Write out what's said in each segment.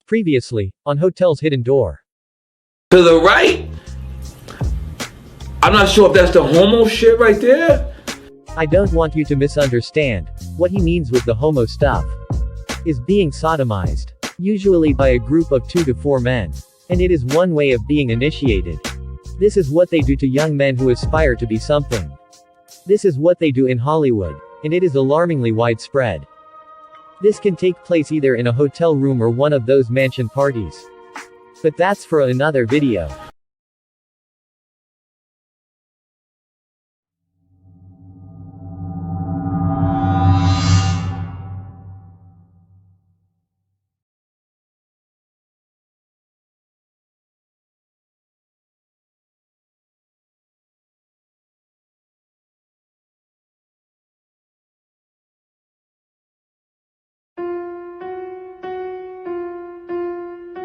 Previously, on Hotel's Hidden Door. To the right? I'm not sure if that's the homo shit right there. I don't want you to misunderstand. What he means with the homo stuff is being sodomized, usually by a group of 2 to 4 men. And it is one way of being initiated. This is what they do to young men who aspire to be something. This is what they do in Hollywood, and it is alarmingly widespread. This can take place either in a hotel room or one of those mansion parties. But that's for another video.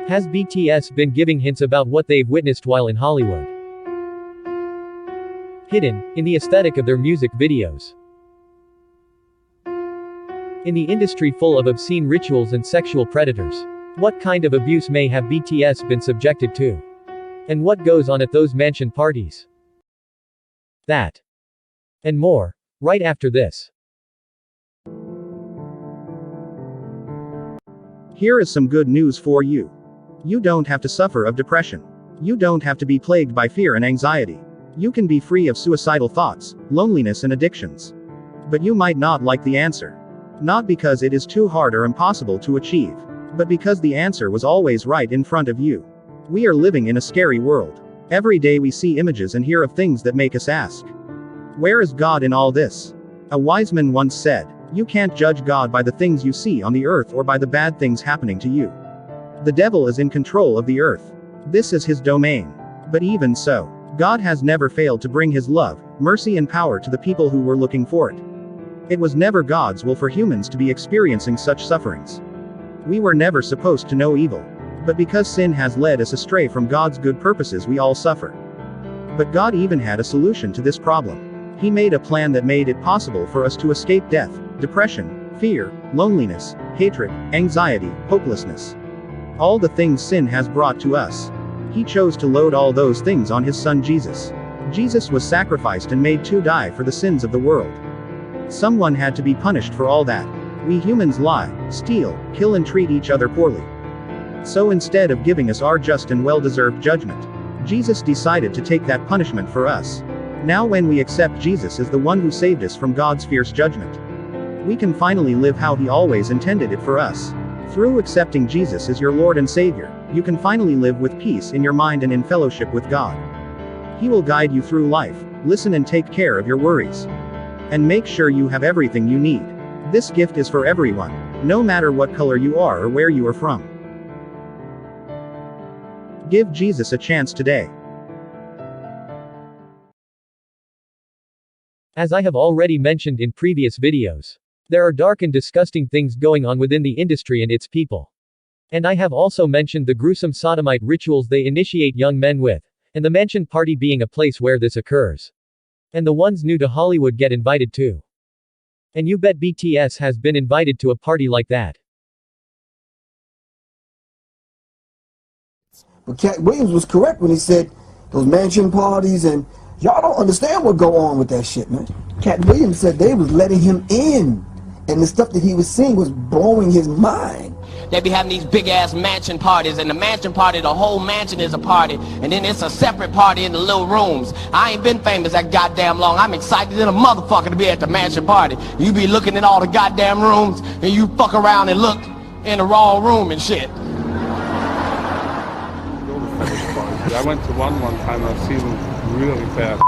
Has BTS been giving hints about what they've witnessed while in Hollywood? Hidden, in the aesthetic of their music videos. In the industry full of obscene rituals and sexual predators. What kind of abuse may have BTS been subjected to? And what goes on at those mansion parties? That. And more, right after this. Here is some good news for you. You don't have to suffer of depression. You don't have to be plagued by fear and anxiety. You can be free of suicidal thoughts, loneliness and addictions. But you might not like the answer. Not because it is too hard or impossible to achieve, but because the answer was always right in front of you. We are living in a scary world. Every day we see images and hear of things that make us ask, where is God in all this? A wise man once said, you can't judge God by the things you see on the earth or by the bad things happening to you. The devil is in control of the earth. This is his domain. But even so, God has never failed to bring his love, mercy and power to the people who were looking for it. It was never God's will for humans to be experiencing such sufferings. We were never supposed to know evil. But because sin has led us astray from God's good purposes, we all suffer. But God even had a solution to this problem. He made a plan that made it possible for us to escape death, depression, fear, loneliness, hatred, anxiety, hopelessness. All the things sin has brought to us. He chose to load all those things on his son Jesus. Jesus was sacrificed and made to die for the sins of the world. Someone had to be punished for all that. We humans lie, steal, kill and treat each other poorly. So instead of giving us our just and well-deserved judgment, Jesus decided to take that punishment for us. Now when we accept Jesus as the one who saved us from God's fierce judgment, we can finally live how he always intended it for us. Through accepting Jesus as your Lord and Savior, you can finally live with peace in your mind and in fellowship with God. He will guide you through life, listen and take care of your worries, and make sure you have everything you need. This gift is for everyone, no matter what color you are or where you are from. Give Jesus a chance today. As I have already mentioned in previous videos, there are dark and disgusting things going on within the industry and its people. And I have also mentioned the gruesome sodomite rituals they initiate young men with, and the mansion party being a place where this occurs. And the ones new to Hollywood get invited to. And you bet BTS has been invited to a party like that. But Cat Williams was correct when he said those mansion parties, and y'all don't understand what go on with that shit, man. Cat Williams said they was letting him in, and the stuff that he was seeing was blowing his mind. They be having these big ass mansion parties, and the mansion party, the whole mansion is a party, and then it's a separate party in the little rooms. I ain't been famous that goddamn long. I'm excited than a motherfucker to be at the mansion party. You be looking at all the goddamn rooms, and you fuck around and look in the wrong room and shit. I went to one time, I've seen them really bad.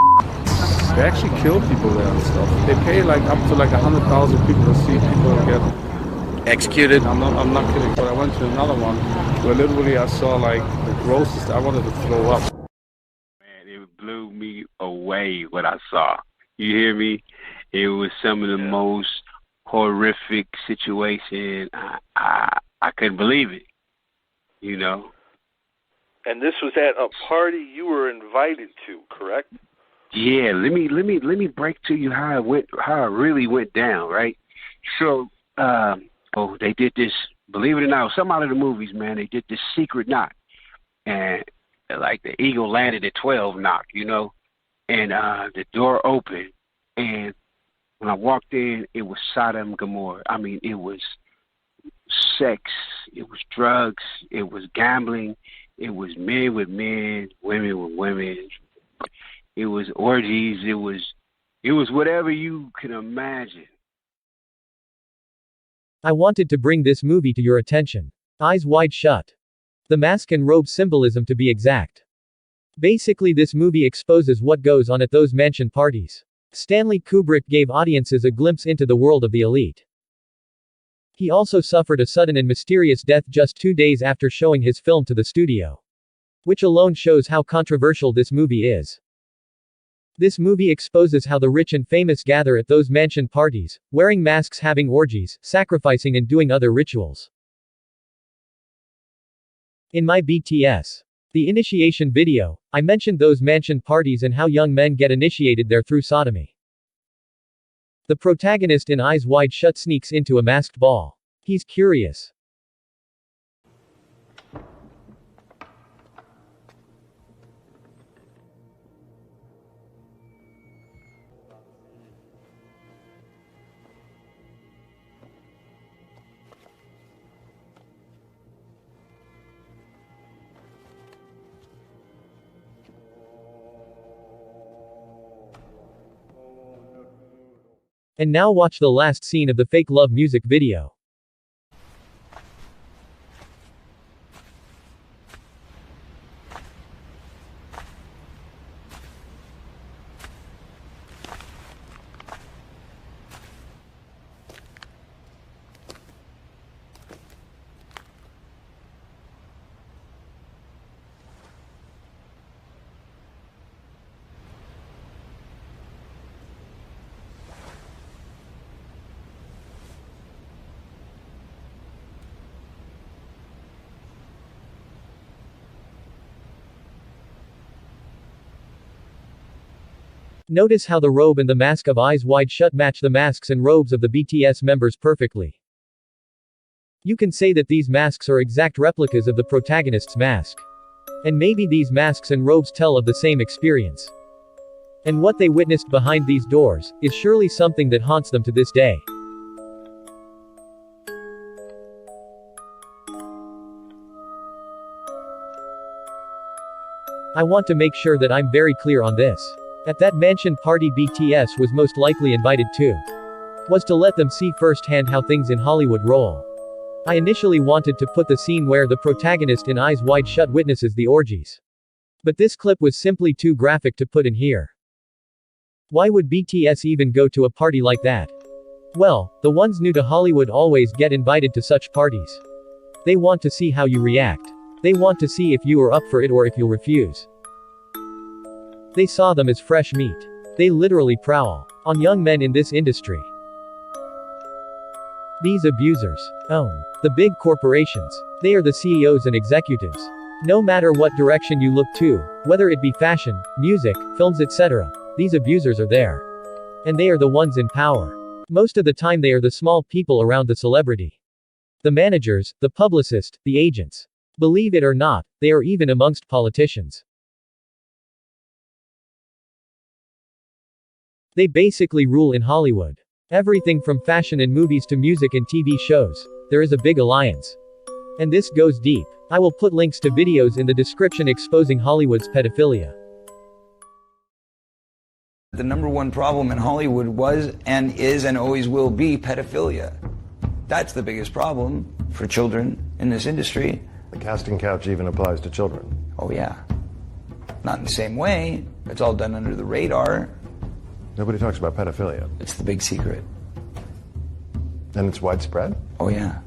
They actually kill people there and stuff. They pay like up to like 100,000 people to see people get executed. I'm not kidding, but I went to another one where literally I saw like the grossest, I wanted to throw up. Man, it blew me away what I saw. You hear me? It was some of the most horrific situation. I couldn't believe it, you know. And this was at a party you were invited to, correct? Yeah, let me break to you how it really went down, right? So, they did this believe it or not, some out of the movies, man, they did this secret knock. And like the eagle landed at 12 knock, you know, and the door opened. And when I walked in, it was Sodom and Gomorrah. I mean, it was sex, it was drugs, it was gambling, it was men with men, women with women. It was orgies. It was whatever you can imagine. I wanted to bring this movie to your attention. Eyes Wide Shut. The mask and robe symbolism, to be exact. Basically, this movie exposes what goes on at those mansion parties. Stanley Kubrick gave audiences a glimpse into the world of the elite. He also suffered a sudden and mysterious death just 2 days after showing his film to the studio. Which alone shows how controversial this movie is. This movie exposes how the rich and famous gather at those mansion parties, wearing masks, having orgies, sacrificing, and doing other rituals. In my BTS the initiation video, I mentioned those mansion parties and how young men get initiated there through sodomy. The protagonist in Eyes Wide Shut sneaks into a masked ball. He's curious. And now watch the last scene of the fake love music video. Notice how the robe and the mask of Eyes Wide Shut match the masks and robes of the BTS members perfectly. You can say that these masks are exact replicas of the protagonist's mask. And maybe these masks and robes tell of the same experience. And what they witnessed behind these doors is surely something that haunts them to this day. I want to make sure that I'm very clear on this. At that mansion party BTS was most likely invited to was to let them see firsthand how things in Hollywood roll. I initially wanted to put the scene where the protagonist in Eyes Wide Shut witnesses the orgies. But this clip was simply too graphic to put in here. Why would BTS even go to a party like that? Well, the ones new to Hollywood always get invited to such parties. They want to see how you react. They want to see if you are up for it or if you'll refuse. They saw them as fresh meat. They literally prowl on young men in this industry. These abusers own the big corporations. They are the CEOs and executives. No matter what direction you look to, whether it be fashion, music, films, etc., these abusers are there. And they are the ones in power. Most of the time they are the small people around the celebrity. The managers, the publicist, the agents. Believe it or not, they are even amongst politicians. They basically rule in Hollywood. Everything from fashion and movies to music and TV shows. There is a big alliance. And this goes deep. I will put links to videos in the description exposing Hollywood's pedophilia. The number one problem in Hollywood was and is and always will be pedophilia. That's the biggest problem for children in this industry. The casting couch even applies to children. Oh yeah. Not in the same way. It's all done under the radar. Nobody talks about pedophilia. It's the big secret. And it's widespread? Oh yeah.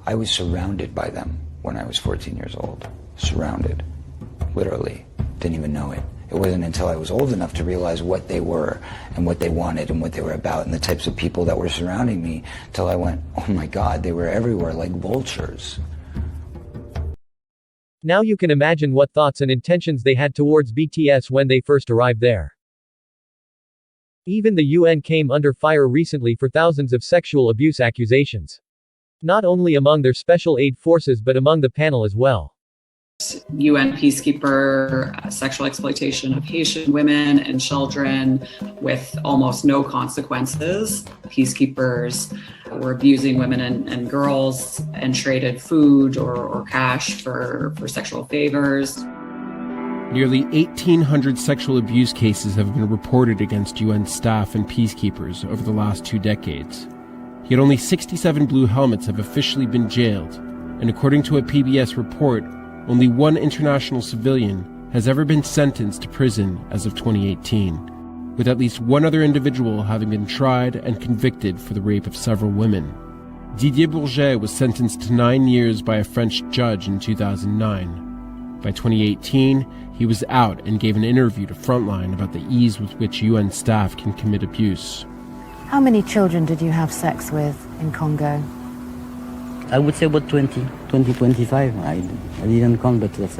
I was surrounded by them when I was 14 years old. Surrounded. Literally. Didn't even know it. It wasn't until I was old enough to realize what they were and what they wanted and what they were about and the types of people that were surrounding me till I went, oh my God, they were everywhere like vultures. Now you can imagine what thoughts and intentions they had towards BTS when they first arrived there. Even the UN came under fire recently for thousands of sexual abuse accusations. Not only among their special aid forces but among the panel as well. UN peacekeeper, sexual exploitation of Haitian women and children with almost no consequences. Peacekeepers were abusing women and girls and traded food or cash for sexual favors. Nearly 1,800 sexual abuse cases have been reported against UN staff and peacekeepers over the last 2 decades. Yet only 67 blue helmets have officially been jailed, and according to a PBS report, only one international civilian has ever been sentenced to prison as of 2018, with at least one other individual having been tried and convicted for the rape of several women. Didier Bourget was sentenced to 9 years by a French judge in 2009. By 2018, he was out and gave an interview to Frontline about the ease with which UN staff can commit abuse. How many children did you have sex with in Congo? I would say about 20, 25. I didn't count, but that's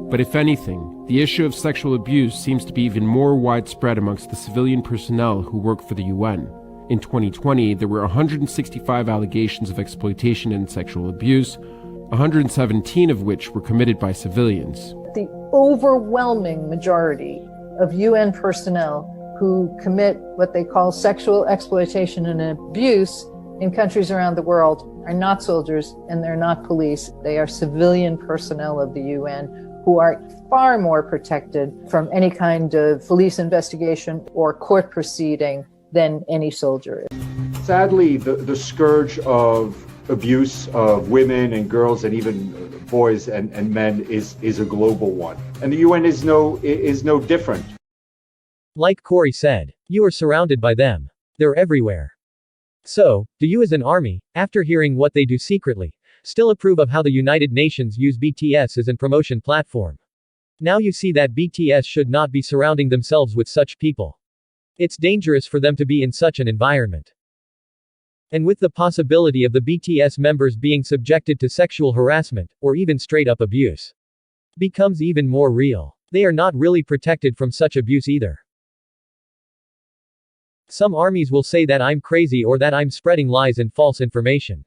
But if anything, the issue of sexual abuse seems to be even more widespread amongst the civilian personnel who work for the UN. In 2020, there were 165 allegations of exploitation and sexual abuse, 117 of which were committed by civilians. The overwhelming majority of UN personnel who commit what they call sexual exploitation and abuse in countries around the world are not soldiers and they're not police. They are civilian personnel of the UN who are far more protected from any kind of police investigation or court proceeding than any soldier is. Sadly, the scourge of abuse of women and girls and even boys and men is a global one. And the UN is no different. Like Corey said, you are surrounded by them. They're everywhere. So, do you as an army, after hearing what they do secretly, still approve of how the United Nations use BTS as a promotion platform? Now you see that BTS should not be surrounding themselves with such people. It's dangerous for them to be in such an environment. And with the possibility of the BTS members being subjected to sexual harassment, or even straight-up abuse, becomes even more real. They are not really protected from such abuse either. Some armies will say that I'm crazy or that I'm spreading lies and false information.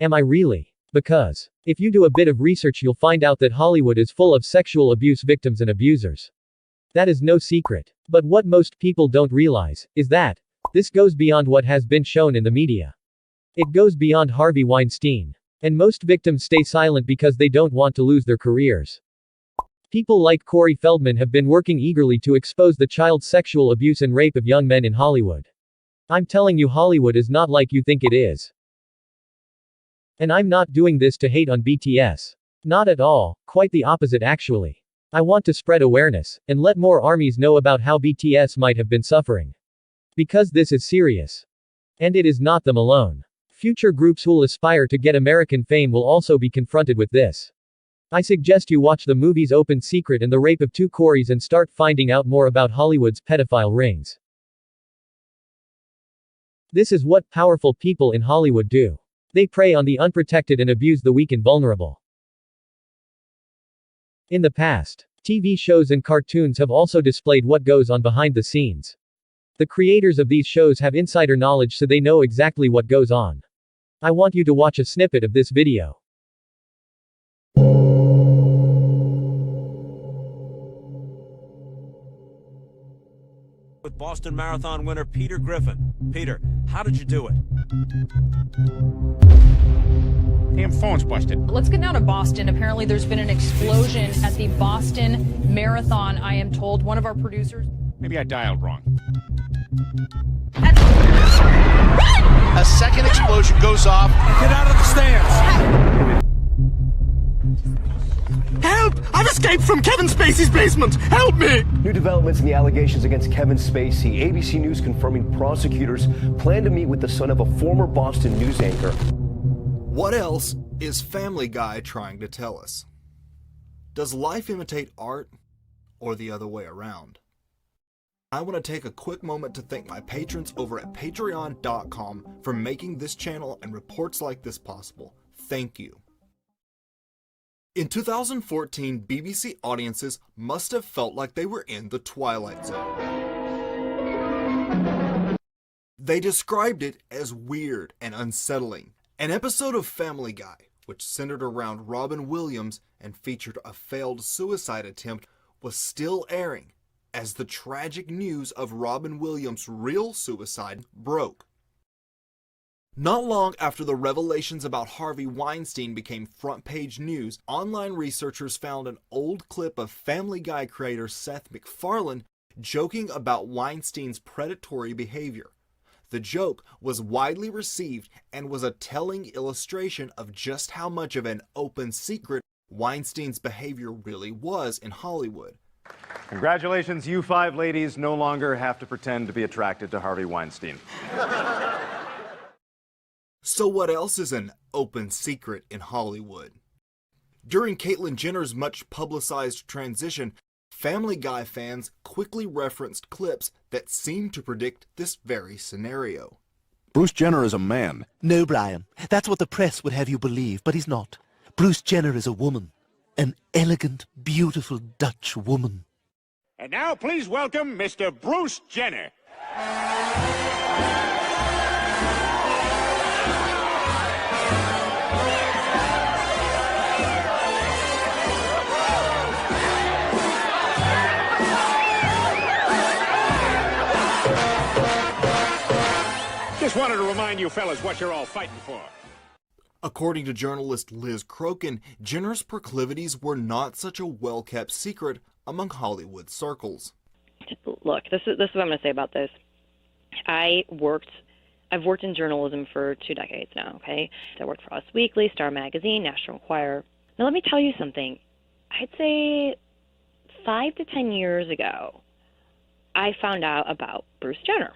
Am I really? Because, if you do a bit of research you'll find out that Hollywood is full of sexual abuse victims and abusers. That is no secret. But what most people don't realize, is that, this goes beyond what has been shown in the media. It goes beyond Harvey Weinstein. And most victims stay silent because they don't want to lose their careers. People like Corey Feldman have been working eagerly to expose the child sexual abuse and rape of young men in Hollywood. I'm telling you, Hollywood is not like you think it is. And I'm not doing this to hate on BTS. Not at all, quite the opposite actually. I want to spread awareness, and let more armies know about how BTS might have been suffering. Because this is serious. And it is not them alone. Future groups who'll aspire to get American fame will also be confronted with this. I suggest you watch the movies Open Secret and The Rape of Two Coreys and start finding out more about Hollywood's pedophile rings. This is what powerful people in Hollywood do. They prey on the unprotected and abuse the weak and vulnerable. In the past, TV shows and cartoons have also displayed what goes on behind the scenes. The creators of these shows have insider knowledge so they know exactly what goes on. I want you to watch a snippet of this video. With Boston Marathon winner Peter Griffin. Peter, how did you do it? Damn phone's busted. Let's get down to Boston. Apparently there's been an explosion at the Boston Marathon, I am told. One of our producers... Maybe I dialed wrong. A second explosion goes off. Get out of the stands! Help! I've escaped from Kevin Spacey's basement! Help me! New developments in the allegations against Kevin Spacey. ABC News confirming prosecutors plan to meet with the son of a former Boston news anchor. What else is Family Guy trying to tell us? Does life imitate art, or the other way around? I want to take a quick moment to thank my patrons over at patreon.com for making this channel and reports like this possible. Thank you. In 2014, BBC audiences must have felt like they were in the Twilight Zone. They described it as weird and unsettling. An episode of Family Guy, which centered around Robin Williams and featured a failed suicide attempt, was still airing as the tragic news of Robin Williams' real suicide broke. Not long after the revelations about Harvey Weinstein became front-page news, online researchers found an old clip of Family Guy creator Seth MacFarlane joking about Weinstein's predatory behavior. The joke was widely received and was a telling illustration of just how much of an open secret Weinstein's behavior really was in Hollywood. Congratulations, you 5 ladies no longer have to pretend to be attracted to Harvey Weinstein. So what else is an open secret in Hollywood? During Caitlyn Jenner's much publicized transition, Family Guy fans quickly referenced clips that seemed to predict this very scenario. Bruce Jenner is a man. No, Brian. That's what the press would have you believe, but he's not. Bruce Jenner is a woman. An elegant, beautiful Dutch woman. And now please welcome Mr. Bruce Jenner. Just wanted to remind you fellas what you're all fighting for. According to journalist Liz Crokin, Jenner's proclivities were not such a well-kept secret among Hollywood circles. Look, this is what I'm going to say about this. I've worked in journalism for 2 decades now, okay? I worked for Us Weekly, Star Magazine, National Enquirer. Now let me tell you something. I'd say 5 to 10 years ago, I found out about Bruce Jenner.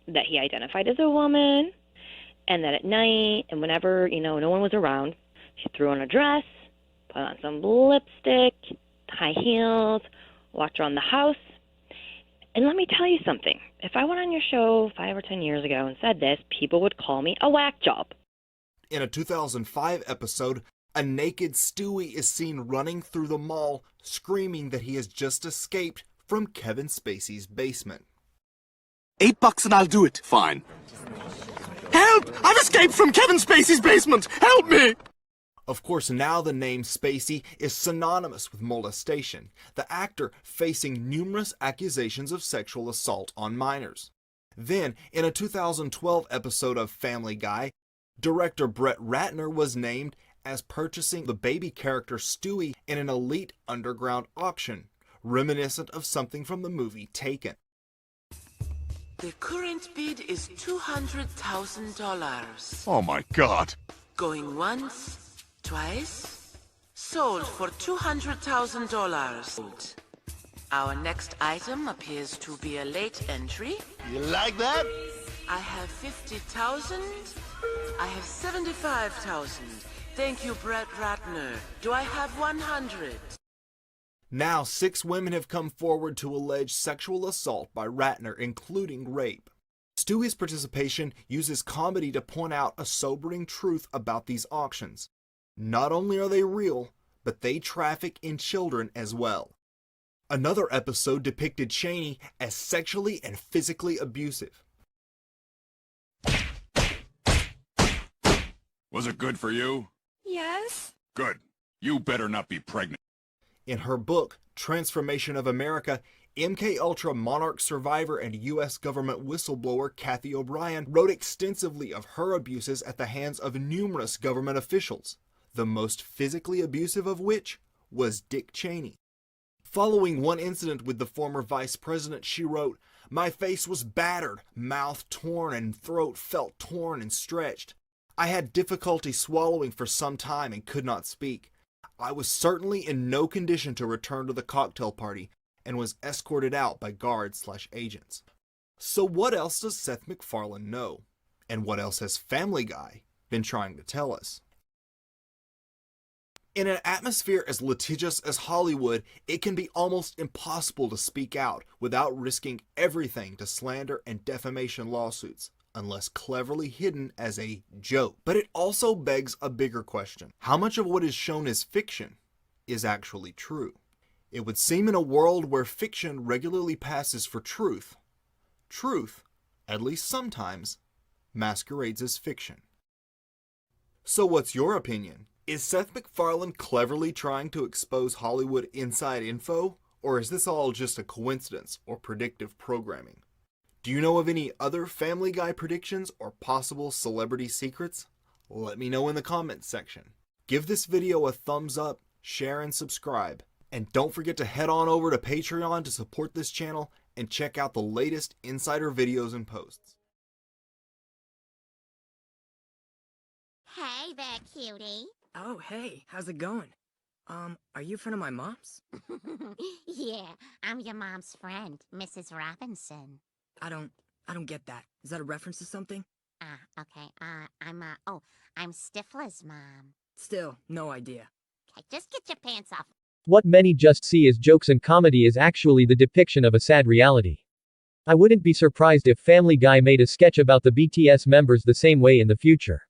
That he identified as a woman, and that at night, and whenever, no one was around, she threw on a dress, put on some lipstick, high heels, walked around the house. And let me tell you something. If I went on your show 5 or 10 years ago and said this, people would call me a whack job. In a 2005 episode, a naked Stewie is seen running through the mall, screaming that he has just escaped from Kevin Spacey's basement. $8 and I'll do it. Fine. Help! I've escaped from Kevin Spacey's basement! Help me! Of course, now the name Spacey is synonymous with molestation, the actor facing numerous accusations of sexual assault on minors. Then, in a 2012 episode of Family Guy, director Brett Ratner was named as purchasing the baby character Stewie in an elite underground auction, reminiscent of something from the movie Taken. The current bid is $200,000. Oh my God. Going once, twice, sold for $200,000. Our next item appears to be a late entry. You like that? I have 50,000. I have 75,000. Thank you, Brett Ratner. Do I have 100? Now, 6 women have come forward to allege sexual assault by Ratner, including rape. Stewie's participation uses comedy to point out a sobering truth about these auctions. Not only are they real, but they traffic in children as well. Another episode depicted Cheney as sexually and physically abusive. Was it good for you? Yes. Good. You better not be pregnant. In her book, Transformation of America, MKUltra monarch survivor and U.S. government whistleblower Kathy O'Brien wrote extensively of her abuses at the hands of numerous government officials, the most physically abusive of which was Dick Cheney. Following one incident with the former vice president, she wrote, "My face was battered, mouth torn, and throat felt torn and stretched. I had difficulty swallowing for some time and could not speak. I was certainly in no condition to return to the cocktail party and was escorted out by guards/agents." So what else does Seth MacFarlane know? And what else has Family Guy been trying to tell us? In an atmosphere as litigious as Hollywood, it can be almost impossible to speak out without risking everything to slander and defamation lawsuits, unless cleverly hidden as a joke. But it also begs a bigger question. How much of what is shown as fiction is actually true? It would seem in a world where fiction regularly passes for truth, truth at least sometimes, masquerades as fiction. So what's your opinion? Is Seth MacFarlane cleverly trying to expose Hollywood inside info, or is this all just a coincidence or predictive programming? Do you know of any other Family Guy predictions or possible celebrity secrets? Let me know in the comments section. Give this video a thumbs up, share and subscribe, and don't forget to head on over to Patreon to support this channel and check out the latest insider videos and posts. Hey there, cutie. Oh, hey, how's it going? Are you a friend of my mom's? Yeah, I'm your mom's friend, Mrs. Robinson. I don't get that. Is that a reference to something? Okay, I'm Stifler's mom. Still, no idea. Okay, just get your pants off. What many just see as jokes and comedy is actually the depiction of a sad reality. I wouldn't be surprised if Family Guy made a sketch about the BTS members the same way in the future.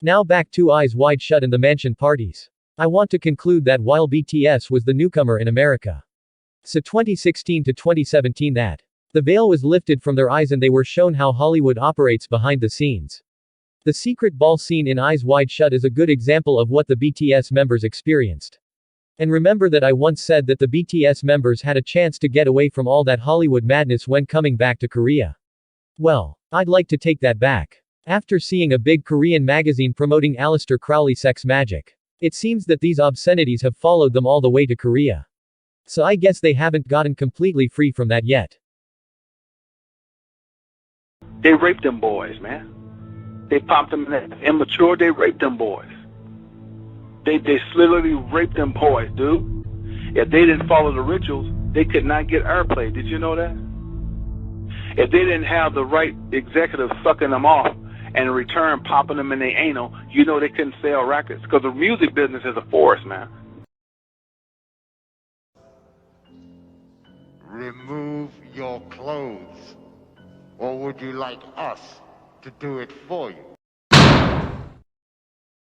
Now back to Eyes Wide Shut and the mansion parties. I want to conclude that while BTS was the newcomer in America, so 2016 to 2017 that the veil was lifted from their eyes and they were shown how Hollywood operates behind the scenes. The secret ball scene in Eyes Wide Shut is a good example of what the BTS members experienced. And remember that I once said that the BTS members had a chance to get away from all that Hollywood madness when coming back to Korea. Well, I'd like to take that back. After seeing a big Korean magazine promoting Aleister Crowley's sex magic, it seems that these obscenities have followed them all the way to Korea. So I guess they haven't gotten completely free from that yet. They raped them boys, man. They popped them in that immature, they raped them boys. They literally raped them boys, dude. If they didn't follow the rituals, they could not get airplay. Did you know that? If they didn't have the right executives sucking them off and in return popping them in their anal, you know they couldn't sell records. Because the music business is a force, man. Remove your clothes. Or would you like us to do it for you?